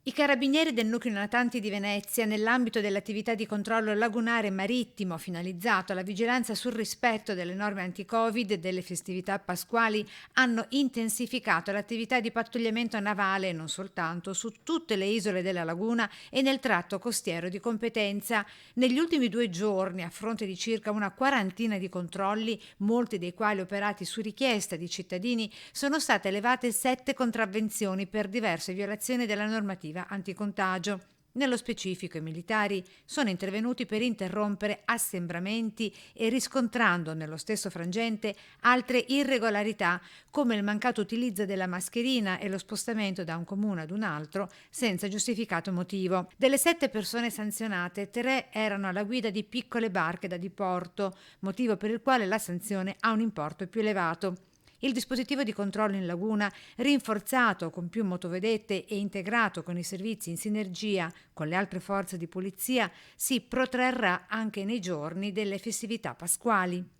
I carabinieri del nucleo natanti di Venezia, nell'ambito dell'attività di controllo lagunare e marittimo finalizzato alla vigilanza sul rispetto delle norme anti-Covid e delle festività pasquali, hanno intensificato l'attività di pattugliamento navale, e non soltanto, su tutte le isole della laguna e nel tratto costiero di competenza. Negli ultimi 2 giorni, a fronte di circa una quarantina di controlli, molti dei quali operati su richiesta di cittadini, sono state elevate 7 contravvenzioni per diverse violazioni della normativa anticontagio. Nello specifico, i militari sono intervenuti per interrompere assembramenti e riscontrando nello stesso frangente altre irregolarità, come il mancato utilizzo della mascherina e lo spostamento da un comune ad un altro senza giustificato motivo. Delle 7 persone sanzionate, 3 erano alla guida di piccole barche da diporto, motivo per il quale la sanzione ha un importo più elevato. Il dispositivo di controllo in laguna, rinforzato con più motovedette e integrato con i servizi in sinergia con le altre forze di polizia, si protrarrà anche nei giorni delle festività pasquali.